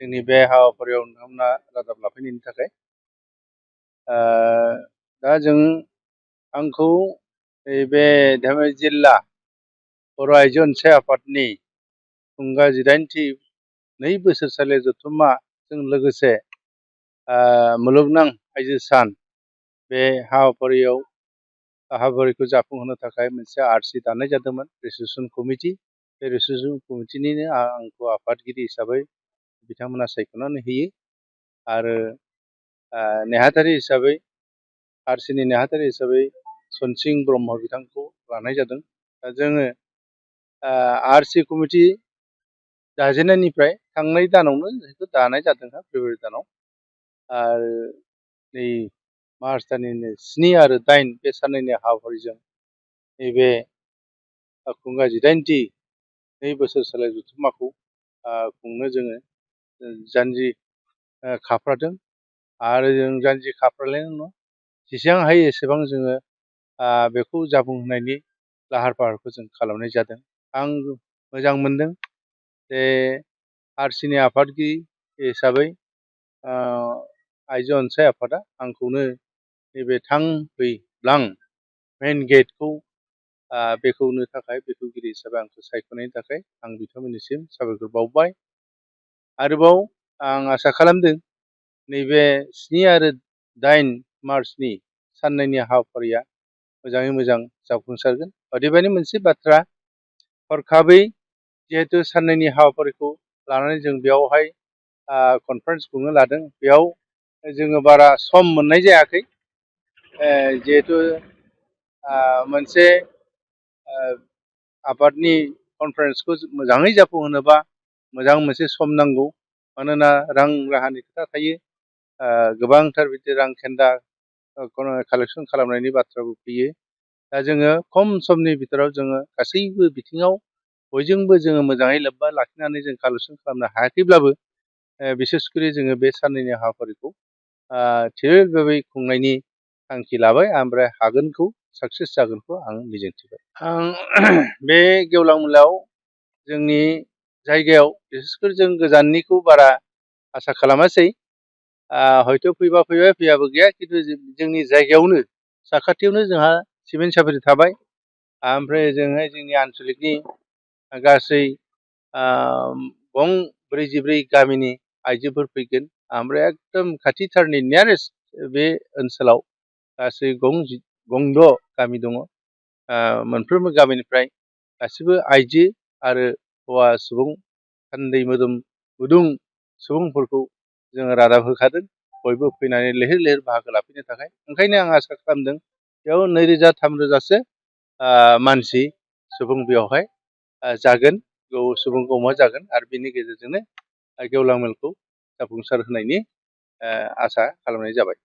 जोंनि बे हाबाफारियाव नोंथांमोना रादाब लाफैनायनि थाखाय। दा आंखौ नैबे धेमाजि जिल्ला बर' आइजो अनसाय आफादनि थुंगा 18थि 2 बोसोरसालि जथुम्माजों लोगोसे मुलुगनां आइजो सान बे हाबाफारिखौ जाफुंहोनो थाखाय मोनसे आरसि दानाय जादोंमोन रिसेपसन कमिटि। बे रिसेपसन कमिटिनिनो आंखौ आफादगिरि हिसाबै बिथांमोना सायख'नानै होयो आरो नेहाथारि हिसाबै आरसिनि नेहाथारि हिसाबै सनसिं ब्रह्म बिथांखौ लानाय जादों। दा जोङो आरसि कमिटि दाजेननायनिफ्राय थांनाय दानावनो बेखौ दानाय जादों फेब्रुवारि दानाव, आरो नै मार्च दाननि 7 आरो 8 बे साननैनि हाबाफारिजों नैबे थुंगा 18थि 2 बोसोरसालि जथुम्माखौ खुंनो जोङो जानजि खाफ्रादों आरो जों जानजि खाफ्रालायनाय नङा, जेसेबां हायो एसेबां जोङो बेखौ जाफुंहोनायनि लाहार फाहारखौ जों खालामनाय जादों। आं मोजां मोनदों जे आरसिनि आफादगिरि हिसाबै आइजो अनसाय आफादा आंखौनो नैबे थांफैब्लां मेन गेटखौ बेखेवनो थाखाय बेखेवगिरि हिसाबै आंखौ सायख'नायनि थाखाय आं बिथांमोननिसिम साबायखर बावबाय। आरोबाव आं आसा खालामदों नैबे 7 आरो 8 मार्चनि साननैनि हाबाफारिया मोजाङै मोजां जाफुंसारगोन। अदेबानि मोनसे बाथ्रा, हरखाबै जिहेतु साननैनि हाबाफारिखौ लानानै जों बेयावहाय कनफारेन्स खुंनो लादों, बेयाव जोङो बारा सम मोननाय जायाखै। जिहेतु मोनसे आफादनि कनफारेन्सखौ मोजाङै जाफुंहोनोबा मोजां मोनसे सम नांगौ, मानोना रां राहानि खोथा थायो, गोबांथार बिदि रां खेन्दा कालेक्सन खालामनायनि बाथ्राबो फैयो। दा जोङो खम समनि भितराव जोङो गासैबो बिथिङाव बयजोंबो जोङो मोजाङै लोब्बा लाखिनानै जों कालेक्सन खालामनो हायाखैब्लाबो बिसेसकरि जोङो बे साननैनि हाबाफारिखौ थिरै खुंनायनि थांखि लाबाय, ओमफ्राय हागोनखौ साक्सेस जागोनखौ आं मिजिंथिबाय। आं बे गेवलां मेलायाव जोंनि जायगायाव बिसेसकरि जों गोजाननिखौ बारा आसा खालामासै, हयथ' फैबा फैबाय, फैयाबो गैया, खिन्थु जोंनि जायगायावनो साखाथियावनो जोंहा सिमेन्ट सापरि थाबाय, ओमफ्राय ओजोंहाय जोंनि आन्सलिकनि गासै 44 गामिनि आइजोफोर फैगोन, ओमफ्राय एकदम खाथिथारनि नियारेस्ट बे ओनसोलाव गासै 6 गामि दङ। मोनफ्रोमबो गामिनिफ्राय गासिबो आइजो आरो हौवा सुबुं थान्दै मोदोम गुदुं सुबुंफोरखौ जोङो रादाब होखादों बयबो फैनानै लैहोर लैहोर बाहागो लाफैनो थाखाय। ओंखायनो आं आसा खालामदों बेयाव 2000-3000सो मानसि सुबुं बेवहाय जागोन, सुबुं गौमा जागोन, आरो बिनि गेजेरजोंनो गेवलां मेलखौ जाफुंसार होनायनि आसा खालामनाय जाबाय।